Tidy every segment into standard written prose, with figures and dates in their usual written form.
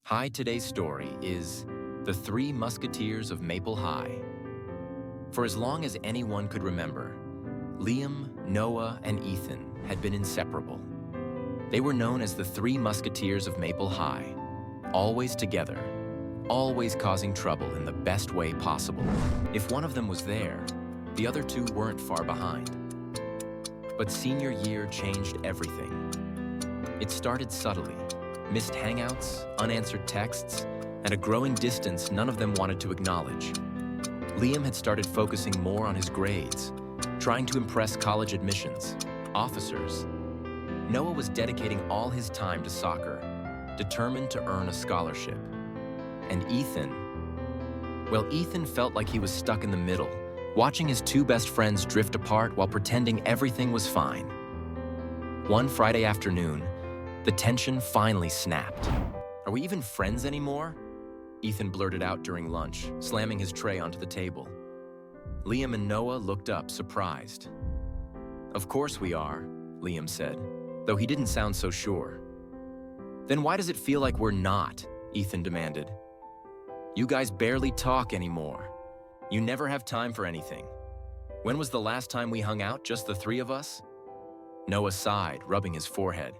Hi, today's story is The Three Musketeers of Maple High. For as long as anyone could remember, Liam, Noah, and Ethan had been inseparable. They were known as the Three Musketeers of Maple High, always together, always causing trouble in the best way possible. If one of them was there, the other two weren't far behind. But senior year changed everything. It started subtly. Missed hangouts, unanswered texts, and a growing distance none of them wanted to acknowledge. Liam had started focusing more on his grades, trying to impress college admissions, officers. Noah was dedicating all his time to soccer, determined to earn a scholarship. And Ethan felt like he was stuck in the middle, watching his two best friends drift apart while pretending everything was fine. One Friday afternoon, the tension finally snapped. "Are we even friends anymore?" Ethan blurted out during lunch, slamming his tray onto the table. Liam and Noah looked up, surprised. "Of course we are," Liam said, though he didn't sound so sure. "Then why does it feel like we're not?" Ethan demanded. "You guys barely talk anymore. You never have time for anything. When was the last time we hung out, just the three of us?" Noah sighed, rubbing his forehead.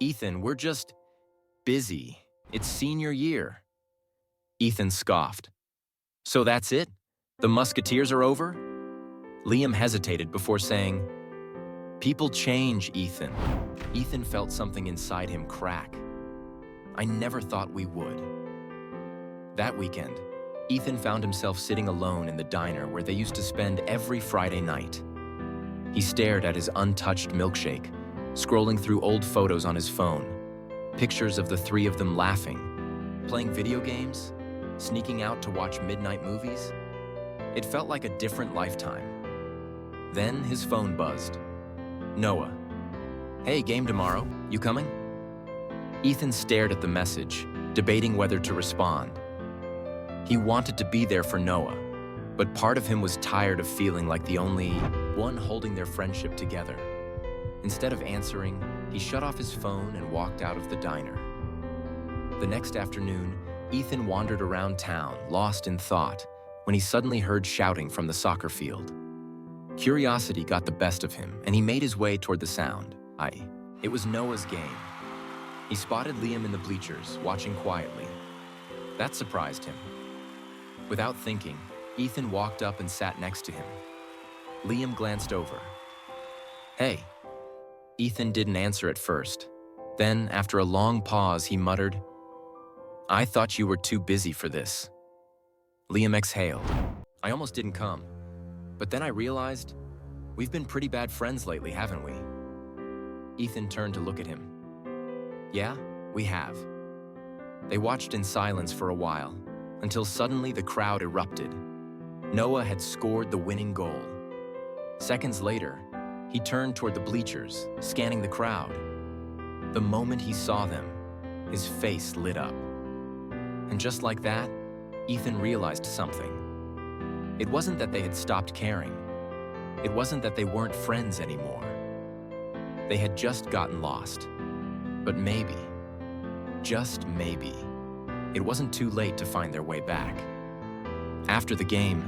"Ethan, we're just busy. It's senior year." Ethan scoffed. "So that's it? The Musketeers are over?" Liam hesitated before saying, "People change, Ethan." Ethan felt something inside him crack. "I never thought we would." That weekend, Ethan found himself sitting alone in the diner where they used to spend every Friday night. He stared at his untouched milkshake, scrolling through old photos on his phone, pictures of the three of them laughing, playing video games, sneaking out to watch midnight movies. It felt like a different lifetime. Then his phone buzzed. "Noah. Hey, game tomorrow. You coming?" Ethan stared at the message, debating whether to respond. He wanted to be there for Noah, but part of him was tired of feeling like the only one holding their friendship together. Instead of answering, he shut off his phone and walked out of the diner. The next afternoon, Ethan wandered around town, lost in thought, when he suddenly heard shouting from the soccer field. Curiosity got the best of him, and he made his way toward the sound. It was Noah's game. He spotted Liam in the bleachers, watching quietly. That surprised him. Without thinking, Ethan walked up and sat next to him. Liam glanced over. "Hey." Ethan didn't answer at first. Then, after a long pause, he muttered, "I thought you were too busy for this." Liam exhaled. "I almost didn't come. But then I realized, we've been pretty bad friends lately, haven't we?" Ethan turned to look at him. "Yeah, we have." They watched in silence for a while, until suddenly the crowd erupted. Noah had scored the winning goal. Seconds later, he turned toward the bleachers, scanning the crowd. The moment he saw them, his face lit up. And just like that, Ethan realized something. It wasn't that they had stopped caring. It wasn't that they weren't friends anymore. They had just gotten lost. But maybe, just maybe, it wasn't too late to find their way back. After the game,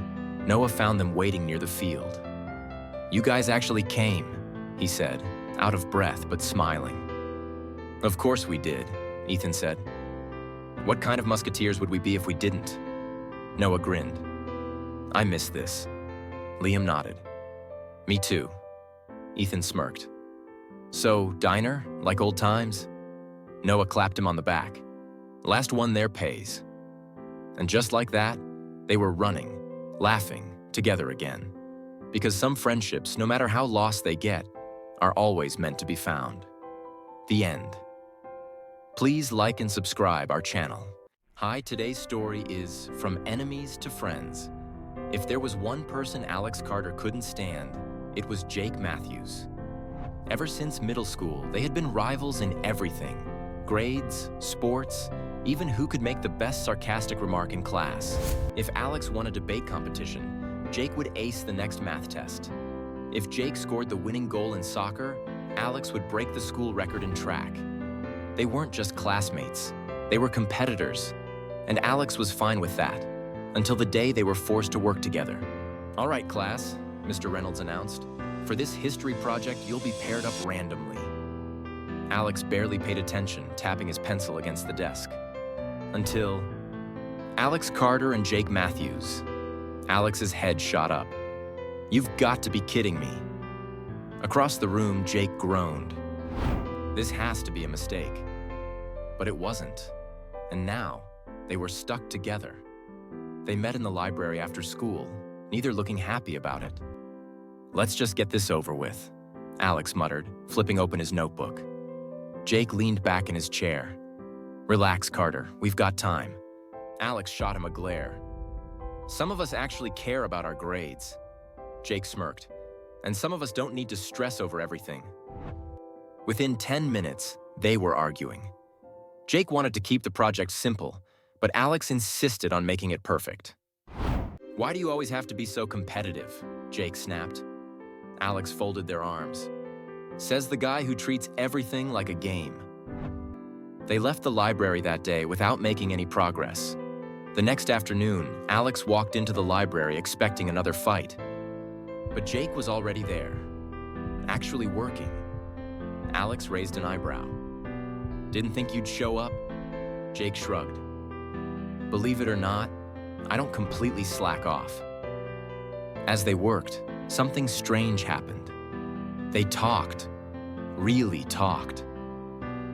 Noah found them waiting near the field. "You guys actually came," he said, out of breath but smiling. "Of course we did," Ethan said. "What kind of musketeers would we be if we didn't?" Noah grinned. "I miss this." Liam nodded. "Me too." Ethan smirked. "So, diner, like old times?" Noah clapped him on the back. "Last one there pays." And just like that, they were running, laughing, together again. Because some friendships, no matter how lost they get, are always meant to be found. The end. Please like and subscribe our channel. Hi, today's story is From Enemies to Friends. If there was one person Alex Carter couldn't stand, it was Jake Matthews. Ever since middle school, they had been rivals in everything. Grades, sports, even who could make the best sarcastic remark in class. If Alex won a debate competition, Jake would ace the next math test. If Jake scored the winning goal in soccer, Alex would break the school record in track. They weren't just classmates. They were competitors, and Alex was fine with that, until the day they were forced to work together. "All right, class," Mr. Reynolds announced. "For this history project, you'll be paired up randomly." Alex barely paid attention, tapping his pencil against the desk. Until Alex Carter and Jake Matthews. Alex's head shot up. "You've got to be kidding me." Across the room, Jake groaned. This has to be a mistake. But it wasn't. And now, they were stuck together. They met in the library after school, neither looking happy about it. "Let's just get this over with," Alex muttered, flipping open his notebook. Jake leaned back in his chair. "Relax, Carter, we've got time." Alex shot him a glare. "Some of us actually care about our grades." Jake smirked. "And some of us don't need to stress over everything." Within 10 minutes, they were arguing. Jake wanted to keep the project simple, but Alex insisted on making it perfect. "Why do you always have to be so competitive?" Jake snapped. Alex folded their arms. "Says the guy who treats everything like a game." They left the library that day without making any progress. The next afternoon, Alex walked into the library expecting another fight. But Jake was already there, actually working. Alex raised an eyebrow. "Didn't think you'd show up?" Jake shrugged. "Believe it or not, I don't completely slack off." As they worked, something strange happened. They talked, really talked.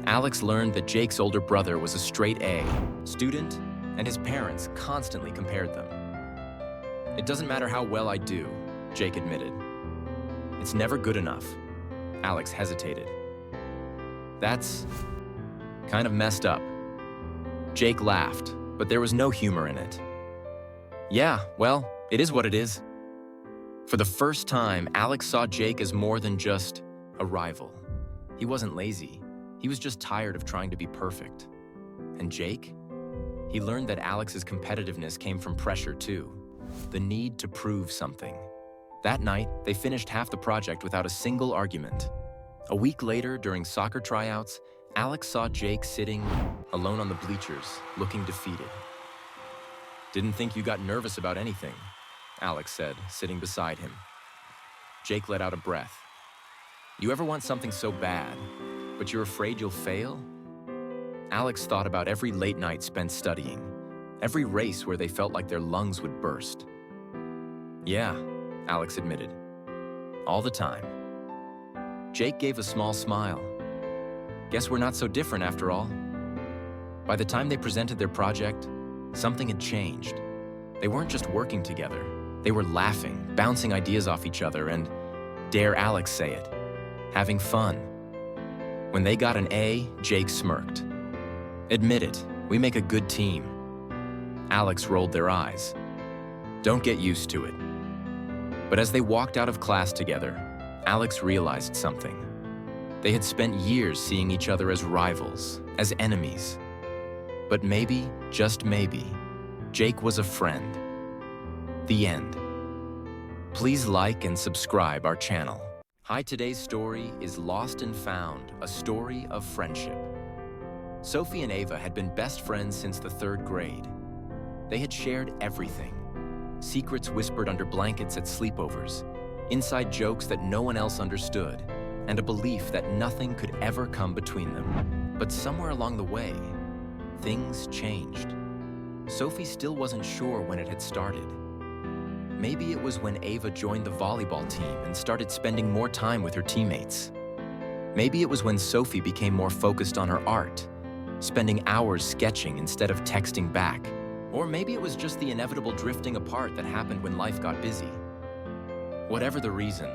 Alex learned that Jake's older brother was a straight A student, and his parents constantly compared them. "It doesn't matter how well I do," Jake admitted. "It's never good enough." Alex hesitated. "That's kind of messed up." Jake laughed, but there was no humor in it. "Yeah, well, it is what it is." For the first time, Alex saw Jake as more than just a rival. He wasn't lazy. He was just tired of trying to be perfect. And Jake? He learned that Alex's competitiveness came from pressure too, the need to prove something. That night, they finished half the project without a single argument. A week later, during soccer tryouts, Alex saw Jake sitting alone on the bleachers, looking defeated. "Didn't think you got nervous about anything," Alex said, sitting beside him. Jake let out a breath. "You ever want something so bad, but you're afraid you'll fail?" Alex thought about every late night spent studying, every race where they felt like their lungs would burst. "Yeah," Alex admitted. "All the time." Jake gave a small smile. "Guess we're not so different after all." By the time they presented their project, something had changed. They weren't just working together. They were laughing, bouncing ideas off each other, and, dare Alex say it, having fun. When they got an A, Jake smirked. "Admit it, we make a good team." Alex rolled their eyes. "Don't get used to it." But as they walked out of class together, Alex realized something. They had spent years seeing each other as rivals, as enemies. But maybe, just maybe, Jake was a friend. The end. Please like and subscribe our channel. Hi, today's story is Lost and Found, a story of friendship. Sophie and Ava had been best friends since the 3rd grade. They had shared everything. Secrets whispered under blankets at sleepovers, inside jokes that no one else understood, and a belief that nothing could ever come between them. But somewhere along the way, things changed. Sophie still wasn't sure when it had started. Maybe it was when Ava joined the volleyball team and started spending more time with her teammates. Maybe it was when Sophie became more focused on her art, spending hours sketching instead of texting back. Or maybe it was just the inevitable drifting apart that happened when life got busy. Whatever the reason,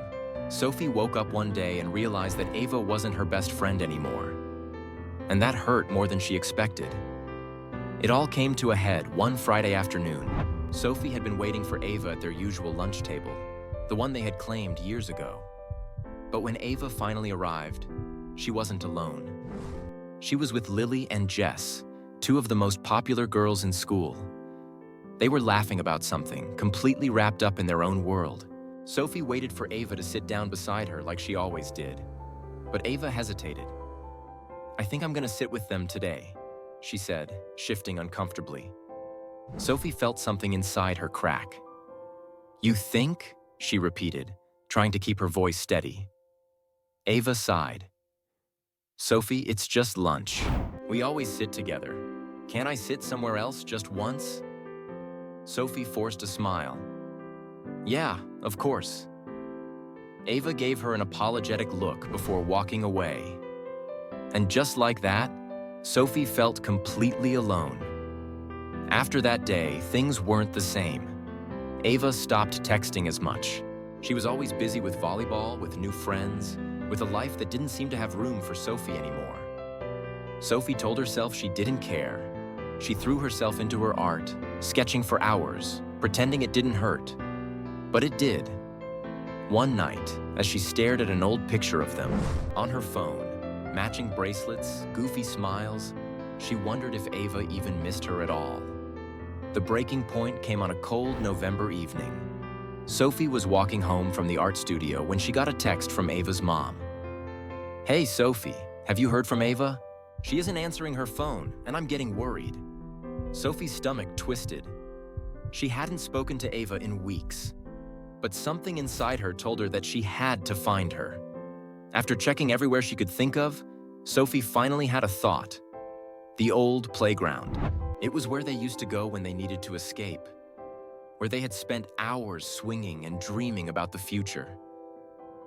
Sophie woke up one day and realized that Ava wasn't her best friend anymore. And that hurt more than she expected. It all came to a head one Friday afternoon. Sophie had been waiting for Ava at their usual lunch table, the one they had claimed years ago. But when Ava finally arrived, she wasn't alone. She was with Lily and Jess, 2 of the most popular girls in school. They were laughing about something, completely wrapped up in their own world. Sophie waited for Ava to sit down beside her like she always did. But Ava hesitated. "I think I'm gonna sit with them today," she said, shifting uncomfortably. Sophie felt something inside her crack. You think? She repeated, trying to keep her voice steady. Ava sighed. Sophie, it's just lunch. We always sit together. Can't I sit somewhere else just once? Sophie forced a smile. Yeah, of course. Ava gave her an apologetic look before walking away. And just like that, Sophie felt completely alone. After that day, things weren't the same. Ava stopped texting as much. She was always busy with volleyball, with new friends, with a life that didn't seem to have room for Sophie anymore. Sophie told herself she didn't care. She threw herself into her art, sketching for hours, pretending it didn't hurt. But it did. One night, as she stared at an old picture of them, on her phone, matching bracelets, goofy smiles, she wondered if Ava even missed her at all. The breaking point came on a cold November evening. Sophie was walking home from the art studio when she got a text from Ava's mom. Hey, Sophie, have you heard from Ava? She isn't answering her phone, and I'm getting worried. Sophie's stomach twisted. She hadn't spoken to Ava in weeks, but something inside her told her that she had to find her. After checking everywhere she could think of, Sophie finally had a thought. The old playground. It was where they used to go when they needed to escape, where they had spent hours swinging and dreaming about the future.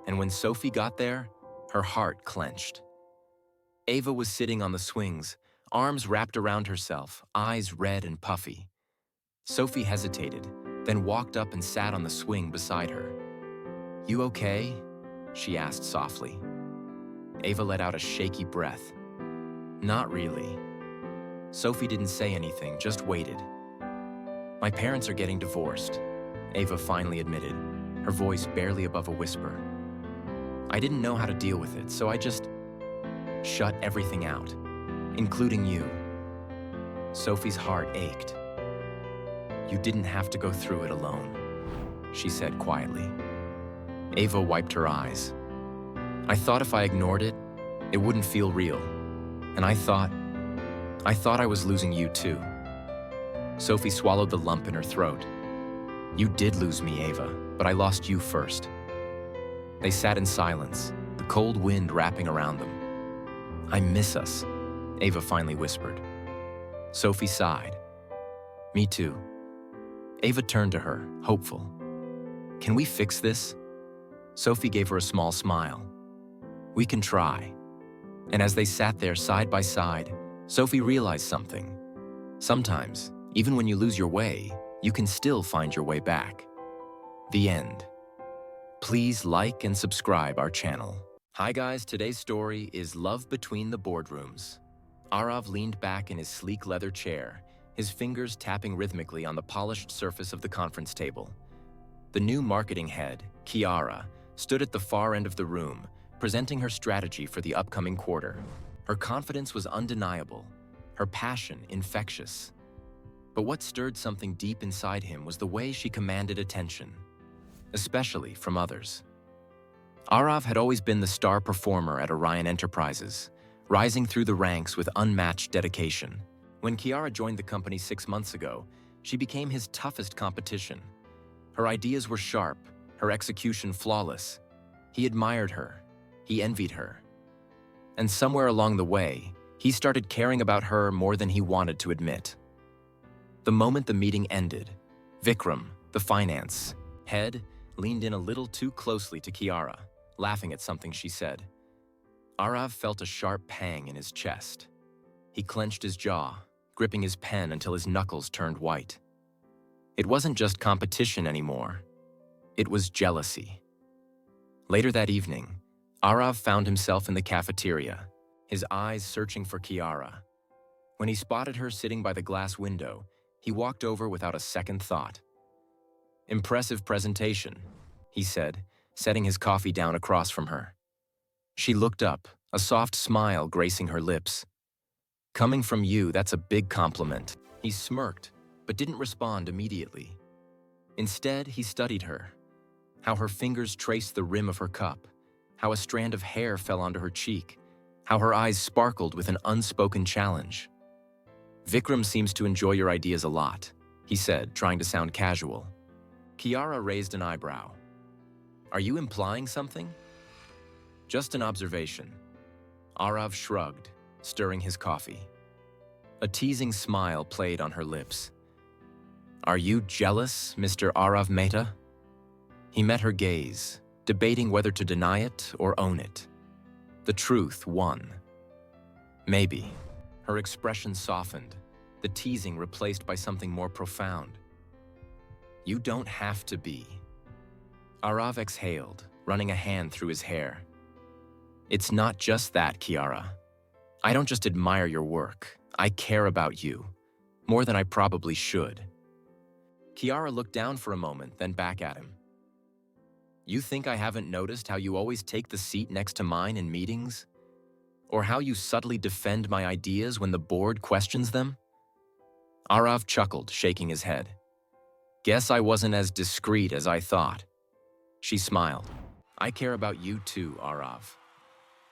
And when Sophie got there, her heart clenched. Ava was sitting on the swings, arms wrapped around herself, eyes red and puffy. Sophie hesitated, then walked up and sat on the swing beside her. You okay? She asked softly. Ava let out a shaky breath. Not really. Sophie didn't say anything, just waited. My parents are getting divorced, Ava finally admitted, her voice barely above a whisper. I didn't know how to deal with it, so I just shut everything out, including you. Sophie's heart ached. You didn't have to go through it alone, she said quietly. Ava wiped her eyes. I thought if I ignored it, it wouldn't feel real. And I thought I was losing you too. Sophie swallowed the lump in her throat. You did lose me, Ava, but I lost you first. They sat in silence, the cold wind wrapping around them. I miss us, Ava finally whispered. Sophie sighed. Me too. Ava turned to her, hopeful. Can we fix this? Sophie gave her a small smile. We can try. And as they sat there side by side, Sophie realized something. Sometimes, even when you lose your way, you can still find your way back. The end. Please like and subscribe our channel. Hi guys, today's story is Love Between the Boardrooms. Arav leaned back in his sleek leather chair, his fingers tapping rhythmically on the polished surface of the conference table. The new marketing head, Kiara, stood at the far end of the room, presenting her strategy for the upcoming quarter. Her confidence was undeniable, her passion infectious. But what stirred something deep inside him was the way she commanded attention, especially from others. Arav had always been the star performer at Orion Enterprises, rising through the ranks with unmatched dedication. When Kiara joined the company 6 months ago, she became his toughest competition. Her ideas were sharp, her execution flawless. He admired her, he envied her. And somewhere along the way, he started caring about her more than he wanted to admit. The moment the meeting ended, Vikram, the finance head, leaned in a little too closely to Kiara, laughing at something she said. Arav felt a sharp pang in his chest. He clenched his jaw, gripping his pen until his knuckles turned white. It wasn't just competition anymore. It was jealousy. Later that evening, Arav found himself in the cafeteria, his eyes searching for Kiara. When he spotted her sitting by the glass window, he walked over without a second thought. Impressive presentation, he said, setting his coffee down across from her. She looked up, a soft smile gracing her lips. Coming from you, that's a big compliment. He smirked, but didn't respond immediately. Instead, he studied her, how her fingers traced the rim of her cup, how a strand of hair fell onto her cheek, how her eyes sparkled with an unspoken challenge. Vikram seems to enjoy your ideas a lot, he said, trying to sound casual. Kiara raised an eyebrow. Are you implying something? Just an observation. Arav shrugged, stirring his coffee. A teasing smile played on her lips. Are you jealous, Mr. Arav Mehta? He met her gaze, debating whether to deny it or own it. The truth won. Maybe. Her expression softened, the teasing replaced by something more profound. You don't have to be. Arav exhaled, running a hand through his hair. It's not just that, Kiara. I don't just admire your work. I care about you, more than I probably should. Kiara looked down for a moment, then back at him. You think I haven't noticed how you always take the seat next to mine in meetings? Or how you subtly defend my ideas when the board questions them? Arav chuckled, shaking his head. Guess I wasn't as discreet as I thought. She smiled. I care about you too, Arav.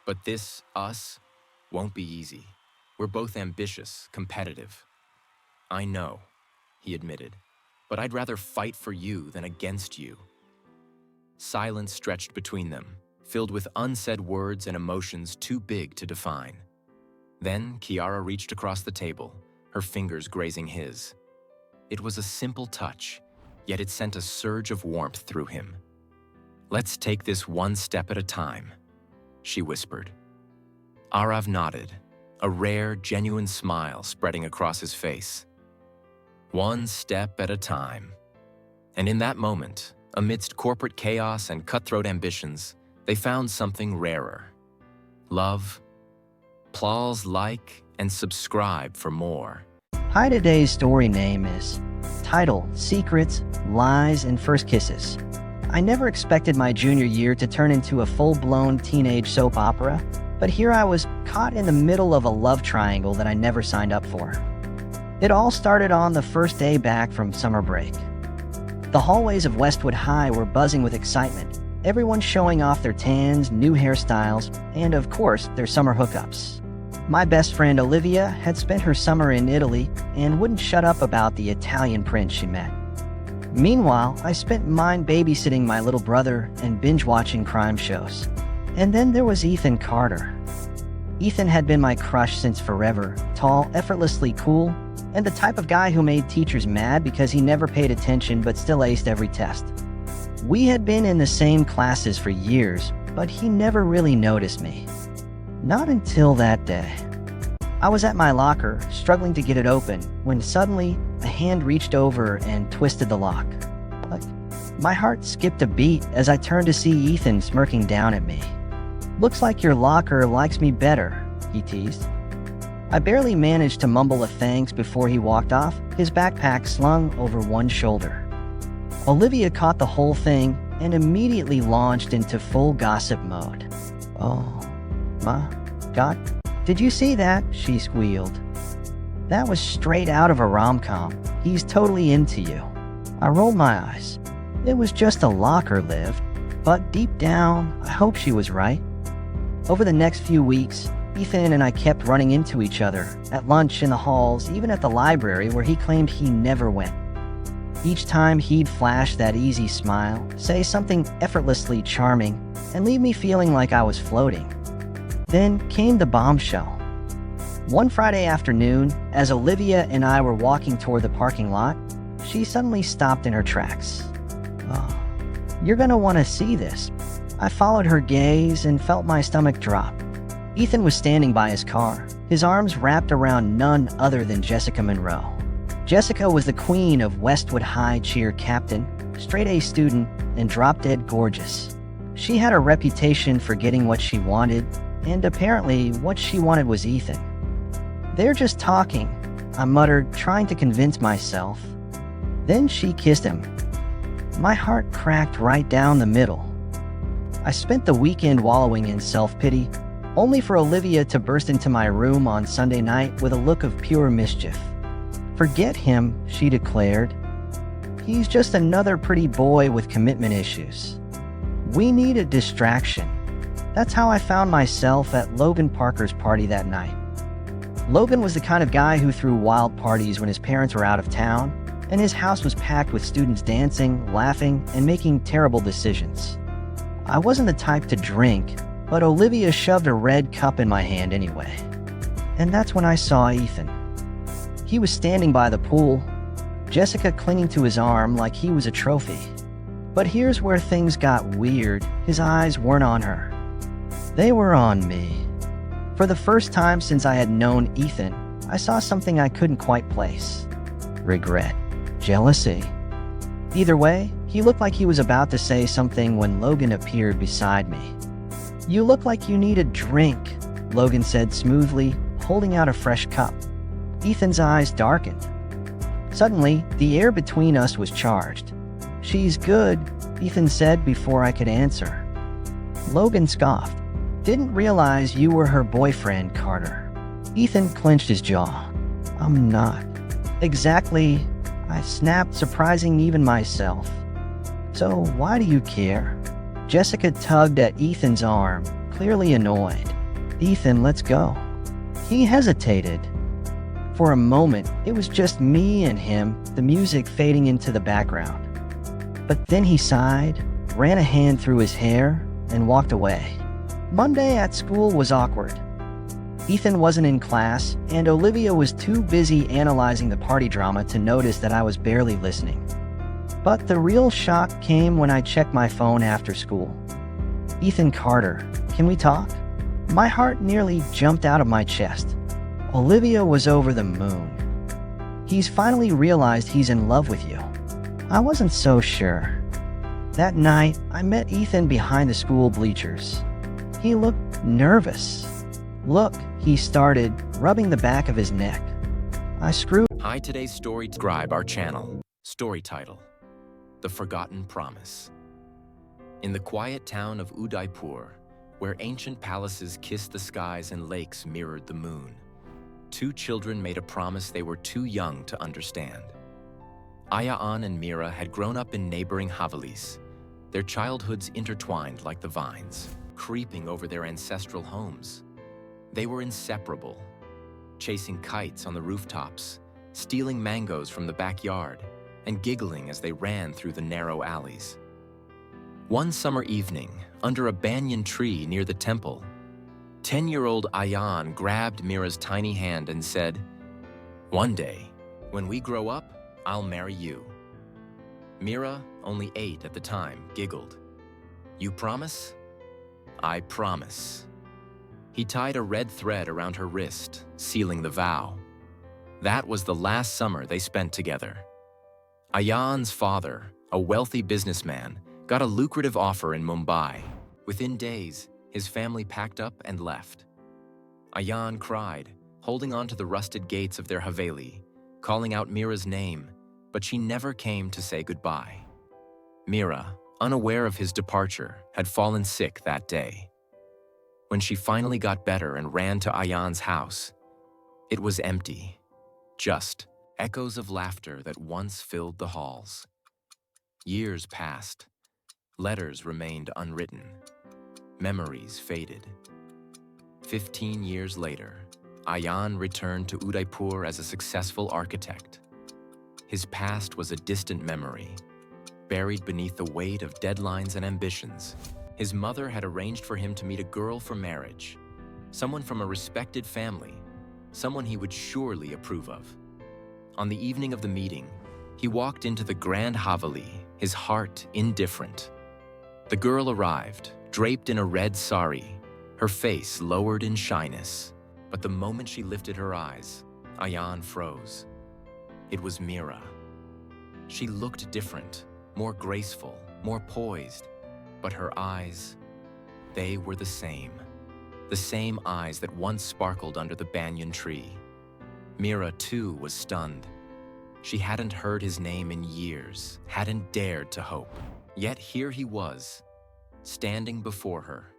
But this, us, won't be easy. We're both ambitious, competitive. I know, he admitted, but I'd rather fight for you than against you. Silence stretched between them, filled with unsaid words and emotions too big to define. Then Kiara reached across the table, her fingers grazing his. It was a simple touch, yet it sent a surge of warmth through him. Let's take this one step at a time, she whispered. Arav nodded, a rare, genuine smile spreading across his face. One step at a time. And in that moment, amidst corporate chaos and cutthroat ambitions, they found something rarer. Love. Please like and subscribe for more. Hi, today's story name is title, Secrets, Lies, and First Kisses. I never expected my junior year to turn into a full-blown teenage soap opera, but here I was caught in the middle of a love triangle that I never signed up for. It all started on the first day back from summer break. The hallways of Westwood High were buzzing with excitement, everyone showing off their tans, new hairstyles, and of course, their summer hookups. My best friend Olivia had spent her summer in Italy and wouldn't shut up about the Italian prince she met. Meanwhile, I spent mine babysitting my little brother and binge-watching crime shows. And then there was Ethan Carter. Ethan had been my crush since forever, tall, effortlessly cool, and the type of guy who made teachers mad because he never paid attention but still aced every test. We had been in the same classes for years, but he never really noticed me. Not until that day. I was at my locker, struggling to get it open, when suddenly a hand reached over and twisted the lock. My heart skipped a beat as I turned to see Ethan smirking down at me. Looks like your locker likes me better, he teased. I barely managed to mumble a thanks before he walked off, his backpack slung over one shoulder. Olivia caught the whole thing and immediately launched into full gossip mode. Oh, my God, did you see that? She squealed. That was straight out of a rom-com. He's totally into you. I rolled my eyes. It was just a locker, Liv. But deep down, I hope she was right. Over the next few weeks, Ethan and I kept running into each other, at lunch, in the halls, even at the library where he claimed he never went. Each time he'd flash that easy smile, say something effortlessly charming, and leave me feeling like I was floating. Then came the bombshell. One Friday afternoon, as Olivia and I were walking toward the parking lot, she suddenly stopped in her tracks. Oh, you're gonna want to see this. I followed her gaze and felt my stomach drop. Ethan was standing by his car, his arms wrapped around none other than Jessica Monroe. Jessica was the queen of Westwood High cheer captain, straight-A student, and drop-dead gorgeous. She had a reputation for getting what she wanted, and apparently what she wanted was Ethan. They're just talking, I muttered, trying to convince myself. Then she kissed him. My heart cracked right down the middle. I spent the weekend wallowing in self-pity, only for Olivia to burst into my room on Sunday night with a look of pure mischief. Forget him, she declared. He's just another pretty boy with commitment issues. We need a distraction. That's how I found myself at Logan Parker's party that night. Logan was the kind of guy who threw wild parties when his parents were out of town, and his house was packed with students dancing, laughing, and making terrible decisions. I wasn't the type to drink, but Olivia shoved a red cup in my hand anyway. And that's when I saw Ethan. He was standing by the pool, Jessica clinging to his arm like he was a trophy. But here's where things got weird. His eyes weren't on her. They were on me. For the first time since I had known Ethan, I saw something I couldn't quite place. Regret. Jealousy. Either way, he looked like he was about to say something when Logan appeared beside me. "You look like you need a drink," Logan said smoothly, holding out a fresh cup. Ethan's eyes darkened. Suddenly, the air between us was charged. "She's good," Ethan said before I could answer. Logan scoffed. "Didn't realize you were her boyfriend, Carter." Ethan clenched his jaw. "I'm not." "Exactly," I snapped, surprising even myself. "So why do you care?" Jessica tugged at Ethan's arm, clearly annoyed. "Ethan, let's go." He hesitated. For a moment, it was just me and him, the music fading into the background. But then he sighed, ran a hand through his hair, and walked away. Monday at school was awkward. Ethan wasn't in class, and Olivia was too busy analyzing the party drama to notice that I was barely listening. But the real shock came when I checked my phone after school. "Ethan Carter, can we talk?" My heart nearly jumped out of my chest. Olivia was over the moon. "He's finally realized he's in love with you." I wasn't so sure. That night, I met Ethan behind the school bleachers. He looked nervous. "Look," he started, rubbing the back of his neck. I screwed. Hi, today's story. Subscribe our channel. Story title: The Forgotten Promise. In the quiet town of Udaipur, where ancient palaces kissed the skies and lakes mirrored the moon, two children made a promise they were too young to understand. Ayaan and Mira had grown up in neighboring Havalis, their childhoods intertwined like the vines, creeping over their ancestral homes. They were inseparable, chasing kites on the rooftops, stealing mangoes from the backyard, and giggling as they ran through the narrow alleys. One summer evening, under a banyan tree near the temple, 10-year-old Ayaan grabbed Mira's tiny hand and said, "One day, when we grow up, I'll marry you." Mira, only 8 at the time, giggled. "You promise?" "I promise." He tied a red thread around her wrist, sealing the vow. That was the last summer they spent together. Ayaan's father, a wealthy businessman, got a lucrative offer in Mumbai. Within days, his family packed up and left. Ayaan cried, holding on to the rusted gates of their Haveli, calling out Mira's name, but she never came to say goodbye. Mira, unaware of his departure, had fallen sick that day. When she finally got better and ran to Ayaan's house, it was empty, just echoes of laughter that once filled the halls. Years passed. Letters remained unwritten. Memories faded. 15 years later, Ayaan returned to Udaipur as a successful architect. His past was a distant memory, buried beneath the weight of deadlines and ambitions. His mother had arranged for him to meet a girl for marriage, someone from a respected family, someone he would surely approve of. On the evening of the meeting, he walked into the Grand Haveli, his heart indifferent. The girl arrived, draped in a red sari, her face lowered in shyness. But the moment she lifted her eyes, Ayaan froze. It was Mira. She looked different, more graceful, more poised. But her eyes, they were the same eyes that once sparkled under the banyan tree. Mira, too, was stunned. She hadn't heard his name in years, hadn't dared to hope. Yet here he was, standing before her.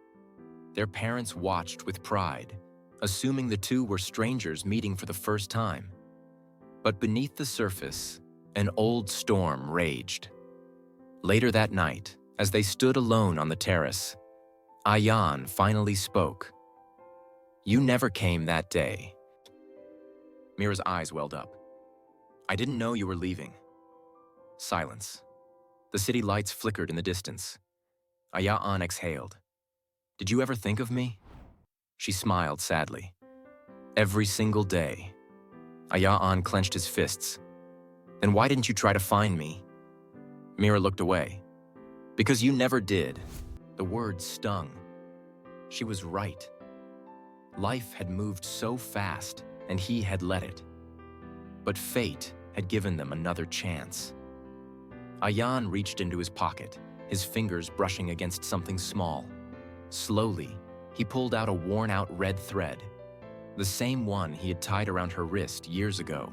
Their parents watched with pride, assuming the two were strangers meeting for the first time. But beneath the surface, an old storm raged. Later that night, as they stood alone on the terrace, Ayaan finally spoke. "You never came that day." Mira's eyes welled up. I didn't know you were leaving. Silence. The city lights flickered in the distance. Ayaan exhaled. Did you ever think of me? She smiled sadly. Every single day. Ayaan clenched his fists. Then why didn't you try to find me? Mira looked away. Because you never did. The words stung. She was right. Life had moved so fast, and he had let it. But fate had given them another chance. Ayaan reached into his pocket, his fingers brushing against something small. Slowly, he pulled out a worn-out red thread, the same one he had tied around her wrist years ago.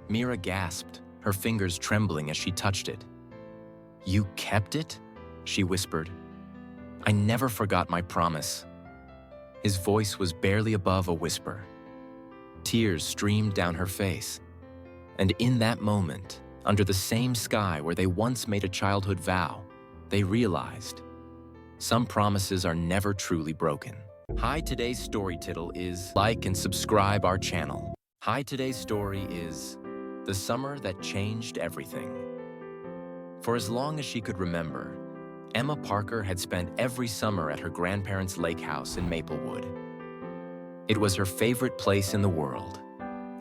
Mira gasped, her fingers trembling as she touched it. You kept it? She whispered. I never forgot my promise. His voice was barely above a whisper. Tears streamed down her face. And in that moment, under the same sky where they once made a childhood vow, they realized some promises are never truly broken. Hi, today's story title is Like and subscribe our channel. Hi, today's story is The Summer That Changed Everything. For as long as she could remember, Emma Parker had spent every summer at her grandparents' lake house in Maplewood. It was her favorite place in the world,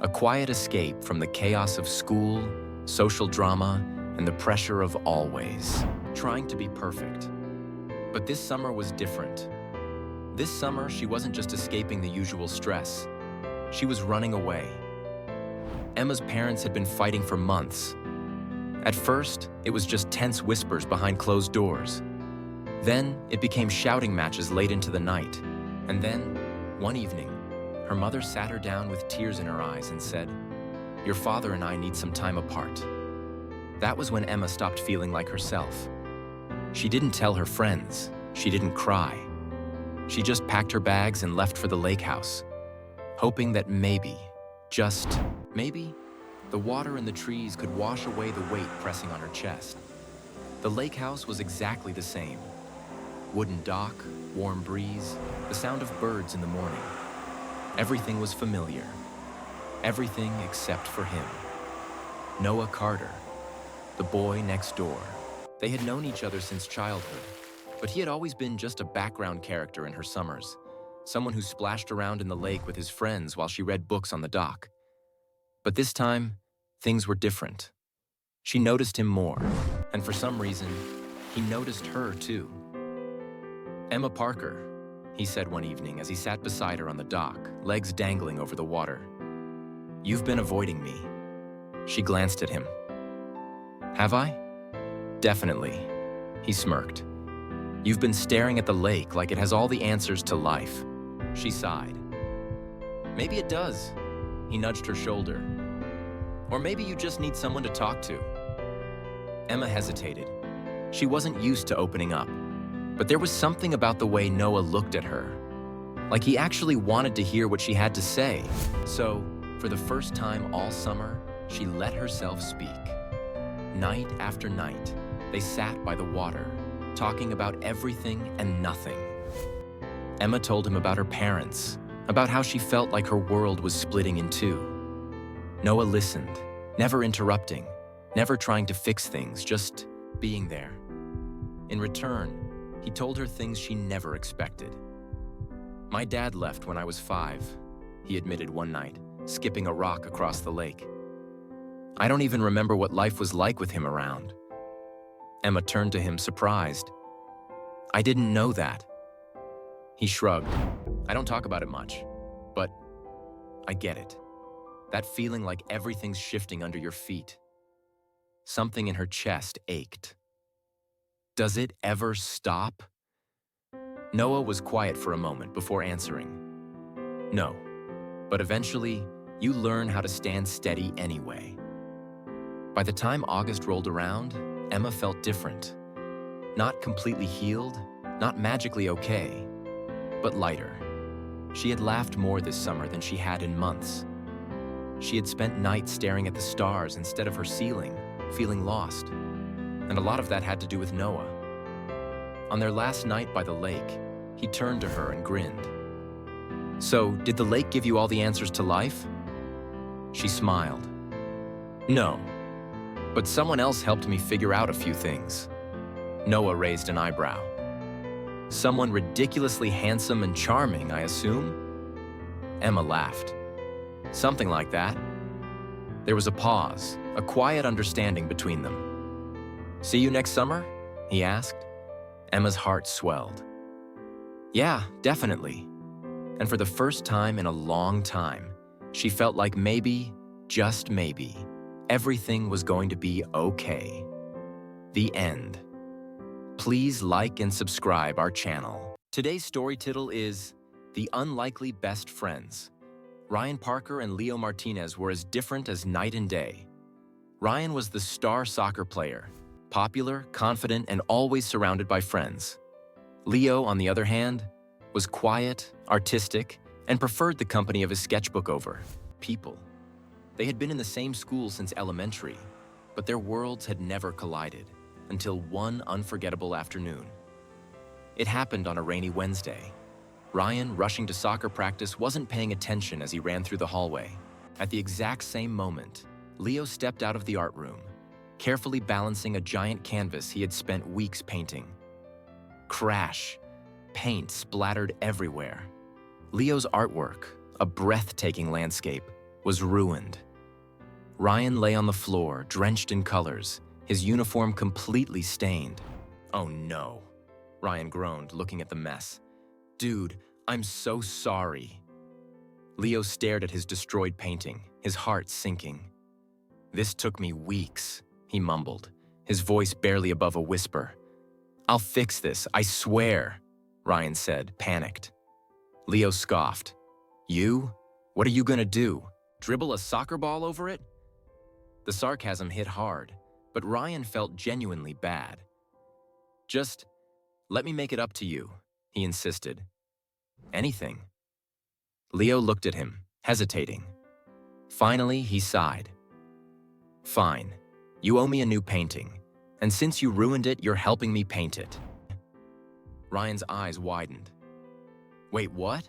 a quiet escape from the chaos of school, social drama, and the pressure of always trying to be perfect. But this summer was different. This summer, she wasn't just escaping the usual stress. She was running away. Emma's parents had been fighting for months. At first, it was just tense whispers behind closed doors. Then, it became shouting matches late into the night. And then, one evening, her mother sat her down with tears in her eyes and said, "Your father and I need some time apart." That was when Emma stopped feeling like herself. She didn't tell her friends. She didn't cry. She just packed her bags and left for the lake house, hoping that maybe, just maybe, the water and the trees could wash away the weight pressing on her chest. The lake house was exactly the same. Wooden dock, warm breeze, the sound of birds in the morning. Everything was familiar. Everything except for him. Noah Carter, the boy next door. They had known each other since childhood, but he had always been just a background character in her summers, someone who splashed around in the lake with his friends while she read books on the dock. But this time, things were different. She noticed him more, and for some reason, he noticed her too. Emma Parker, he said one evening as he sat beside her on the dock, legs dangling over the water. You've been avoiding me. She glanced at him. Have I? Definitely, he smirked. You've been staring at the lake like it has all the answers to life. She sighed. Maybe it does. He nudged her shoulder. Or maybe you just need someone to talk to. Emma hesitated. She wasn't used to opening up, but there was something about the way Noah looked at her. Like he actually wanted to hear what she had to say. So, for the first time all summer, she let herself speak. Night after night, they sat by the water, talking about everything and nothing. Emma told him about her parents, about how she felt like her world was splitting in two. Noah listened, never interrupting, never trying to fix things, just being there. In return, he told her things she never expected. My dad left when I was 5, he admitted one night, skipping a rock across the lake. I don't even remember what life was like with him around. Emma turned to him, surprised. I didn't know that. He shrugged. I don't talk about it much, but I get it. That feeling like everything's shifting under your feet. Something in her chest ached. Does it ever stop? Noah was quiet for a moment before answering. No, but eventually, you learn how to stand steady anyway. By the time August rolled around, Emma felt different. Not completely healed, not magically okay, but lighter. She had laughed more this summer than she had in months. She had spent nights staring at the stars instead of her ceiling, feeling lost. And a lot of that had to do with Noah. On their last night by the lake, he turned to her and grinned. So, did the lake give you all the answers to life? She smiled. No, but someone else helped me figure out a few things. Noah raised an eyebrow. Someone ridiculously handsome and charming, I assume? Emma laughed. Something like that. There was a pause, a quiet understanding between them. See you next summer? He asked. Emma's heart swelled. Yeah, definitely. And for the first time in a long time, she felt like maybe, just maybe, everything was going to be okay. The end. Please like and subscribe our channel. Today's story title is The Unlikely Best Friends. Ryan Parker and Leo Martinez were as different as night and day. Ryan was the star soccer player, popular, confident, and always surrounded by friends. Leo, on the other hand, was quiet, artistic, and preferred the company of his sketchbook over people. They had been in the same school since elementary, but their worlds had never collided until one unforgettable afternoon. It happened on a rainy Wednesday. Ryan, rushing to soccer practice, wasn't paying attention as he ran through the hallway. At the exact same moment, Leo stepped out of the art room, carefully balancing a giant canvas he had spent weeks painting. Crash! Paint splattered everywhere. Leo's artwork, a breathtaking landscape, was ruined. Ryan lay on the floor, drenched in colors, his uniform completely stained. Oh no, Ryan groaned, looking at the mess. Dude, I'm so sorry. Leo stared at his destroyed painting, his heart sinking. This took me weeks, he mumbled, his voice barely above a whisper. I'll fix this, I swear, Ryan said, panicked. Leo scoffed. You? What are you gonna do? Dribble a soccer ball over it? The sarcasm hit hard, but Ryan felt genuinely bad. Just let me make it up to you, he insisted. Anything. Leo looked at him, hesitating. Finally, he sighed. Fine, you owe me a new painting, and since you ruined it, you're helping me paint it. Ryan's eyes widened. Wait, what?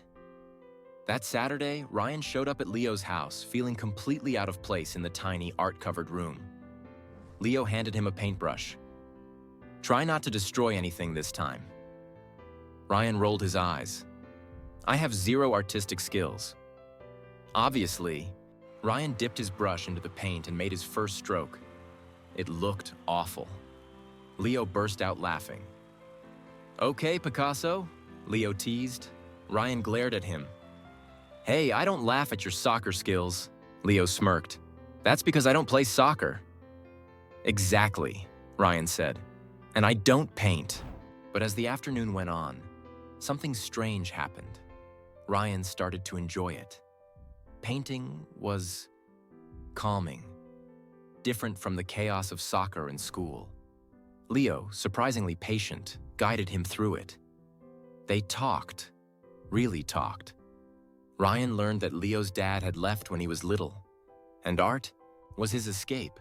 That Saturday, Ryan showed up at Leo's house, feeling completely out of place in the tiny, art-covered room. Leo handed him a paintbrush. Try not to destroy anything this time. Ryan rolled his eyes. I have zero artistic skills. Obviously, Ryan dipped his brush into the paint and made his first stroke. It looked awful. Leo burst out laughing. Okay, Picasso, Leo teased. Ryan glared at him. Hey, I don't laugh at your soccer skills, Leo smirked. That's because I don't play soccer. Exactly, Ryan said. And I don't paint. But as the afternoon went on, something strange happened. Ryan started to enjoy it. Painting was calming, different from the chaos of soccer and school. Leo, surprisingly patient, guided him through it. They talked, really talked. Ryan learned that Leo's dad had left when he was little, and art was his escape.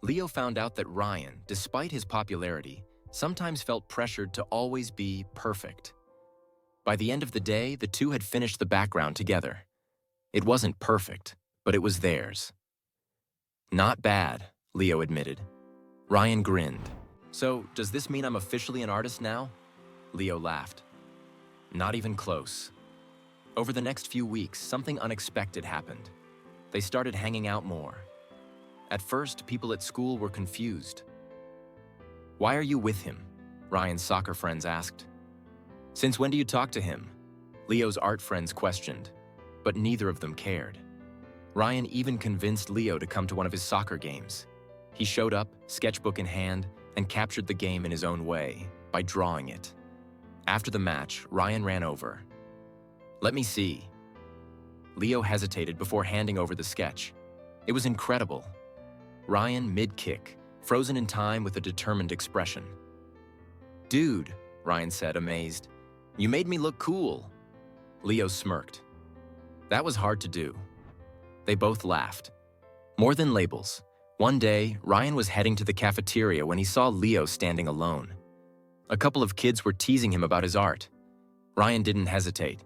Leo found out that Ryan, despite his popularity, sometimes felt pressured to always be perfect. By the end of the day, the two had finished the background together. It wasn't perfect, but it was theirs. Not bad, Leo admitted. Ryan grinned. So, does this mean I'm officially an artist now? Leo laughed. Not even close. Over the next few weeks, something unexpected happened. They started hanging out more. At first, people at school were confused. Why are you with him? Ryan's soccer friends asked. Since when do you talk to him? Leo's art friends questioned, but neither of them cared. Ryan even convinced Leo to come to one of his soccer games. He showed up, sketchbook in hand, and captured the game in his own way, by drawing it. After the match, Ryan ran over. Let me see. Leo hesitated before handing over the sketch. It was incredible. Ryan, mid-kick, frozen in time with a determined expression. Dude, Ryan said, amazed. You made me look cool. Leo smirked. That was hard to do. They both laughed. More than labels. One day, Ryan was heading to the cafeteria when he saw Leo standing alone. A couple of kids were teasing him about his art. Ryan didn't hesitate.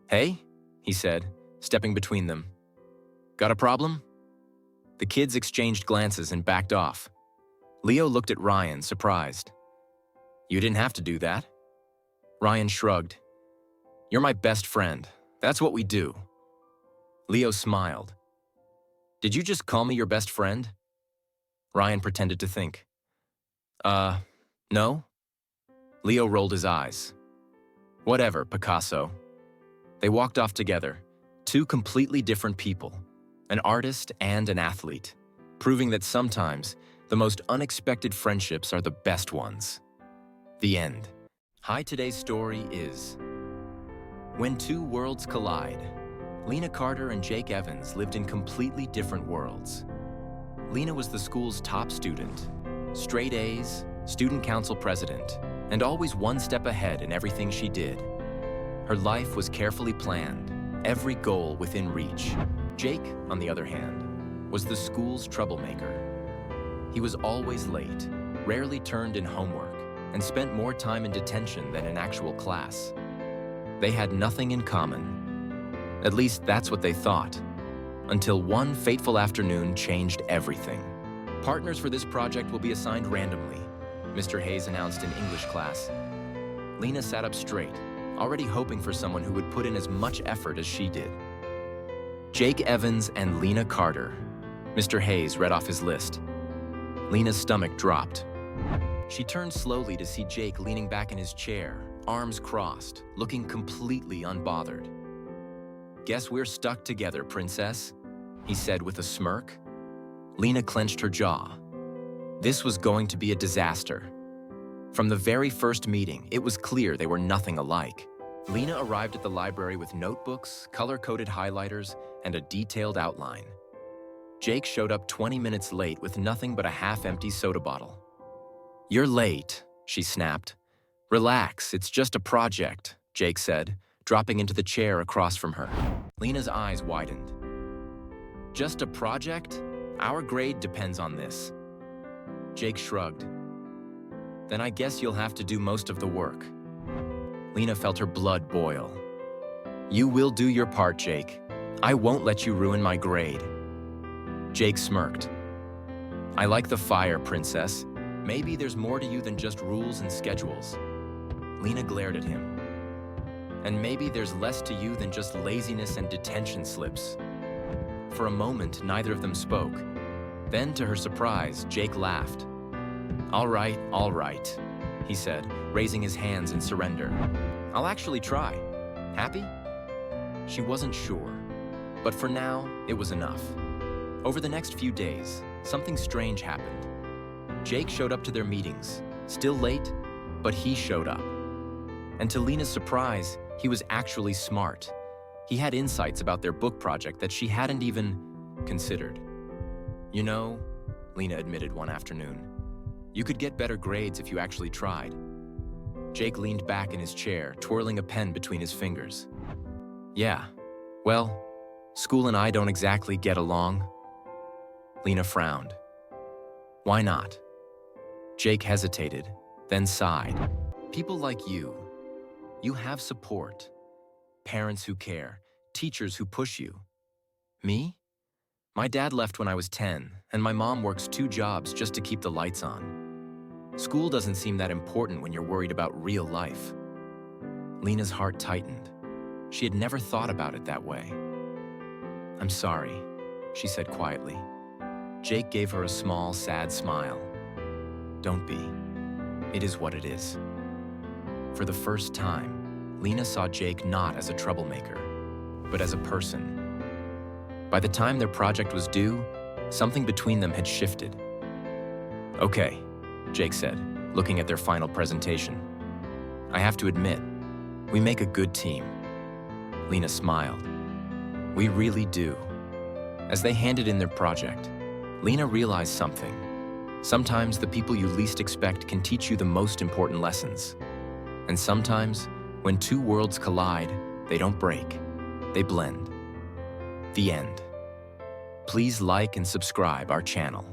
Hey, he said, stepping between them. Got a problem? The kids exchanged glances and backed off. Leo looked at Ryan, surprised. You didn't have to do that. Ryan shrugged. You're my best friend. That's what we do. Leo smiled. Did you just call me your best friend? Ryan pretended to think. No? Leo rolled his eyes. Whatever, Picasso. They walked off together, two completely different people, an artist and an athlete, proving that sometimes the most unexpected friendships are the best ones. The end. Hi, today's story is When Two Worlds Collide. Lena Carter and Jake Evans lived in completely different worlds. Lena was the school's top student, straight A's, student council president, and always one step ahead in everything she did. Her life was carefully planned, every goal within reach. Jake, on the other hand, was the school's troublemaker. He was always late, rarely turned in homework, and spent more time in detention than in actual class. They had nothing in common. At least that's what they thought, until one fateful afternoon changed everything. Partners for this project will be assigned randomly, Mr. Hayes announced in English class. Lena sat up straight, already hoping for someone who would put in as much effort as she did. Jake Evans and Lena Carter. Mr. Hayes read off his list. Lena's stomach dropped. She turned slowly to see Jake leaning back in his chair, arms crossed, looking completely unbothered. Guess we're stuck together, princess, he said with a smirk. Lena clenched her jaw. This was going to be a disaster. From the very first meeting, it was clear they were nothing alike. Lena arrived at the library with notebooks, color-coded highlighters, and a detailed outline. Jake showed up 20 minutes late with nothing but a half-empty soda bottle. You're late, she snapped. Relax, it's just a project, Jake said, dropping into the chair across from her. Lena's eyes widened. Just a project? Our grade depends on this. Jake shrugged. Then I guess you'll have to do most of the work. Lena felt her blood boil. You will do your part, Jake. I won't let you ruin my grade. Jake smirked. I like the fire, princess. Maybe there's more to you than just rules and schedules. Lena glared at him. And maybe there's less to you than just laziness and detention slips. For a moment, neither of them spoke. Then, to her surprise, Jake laughed. All right, he said, raising his hands in surrender. I'll actually try. Happy? She wasn't sure, but for now, it was enough. Over the next few days, something strange happened. Jake showed up to their meetings, still late, but he showed up. And to Lena's surprise, he was actually smart. He had insights about their book project that she hadn't even considered. You know, Lena admitted one afternoon, you could get better grades if you actually tried. Jake leaned back in his chair, twirling a pen between his fingers. Yeah, well, school and I don't exactly get along. Lena frowned. Why not? Jake hesitated, then sighed. People like you have support. Parents who care, teachers who push you. Me? My dad left when I was 10, and my mom works 2 jobs just to keep the lights on. School doesn't seem that important when you're worried about real life. Lena's heart tightened. She had never thought about it that way. I'm sorry, she said quietly. Jake gave her a small, sad smile. Don't be. It is what it is. For the first time, Lena saw Jake not as a troublemaker, but as a person. By the time their project was due, something between them had shifted. Okay, Jake said, looking at their final presentation. I have to admit, we make a good team. Lena smiled. We really do. As they handed in their project, Lena realized something. Sometimes the people you least expect can teach you the most important lessons. And sometimes, when 2 worlds collide, they don't break, they blend. The end. Please like and subscribe our channel.